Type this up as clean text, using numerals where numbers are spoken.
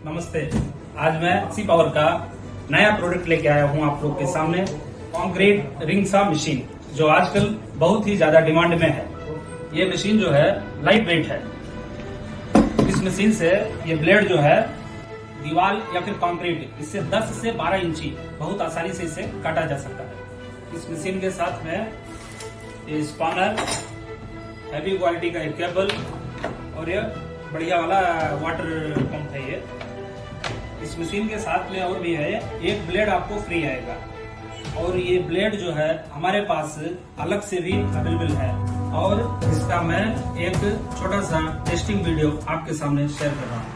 नमस्ते। आज मैं Oxi-Power का नया प्रोडक्ट लेके आया हूँ आप लोग के सामने, कंक्रीट रिंग सॉ मशीन, जो आजकल बहुत ही ज्यादा डिमांड में है। ये मशीन जो है लाइट वेट है। इस मशीन से ये ब्लेड जो है दीवार या फिर कंक्रीट, इससे 10 से 12 इंची बहुत आसानी से इसे काटा जा सकता है। इस मशीन के साथ में ये स्पानर, हैवी क्वालिटी का एक केबल और ये बढ़िया वाला वाटर पंप है। ये इस मशीन के साथ में और भी है, एक ब्लेड आपको फ्री आएगा। और ये ब्लेड जो है हमारे पास अलग से भी अवेलेबल है। और इसका मैं एक छोटा सा टेस्टिंग वीडियो आपके सामने शेयर कर रहा हूँ।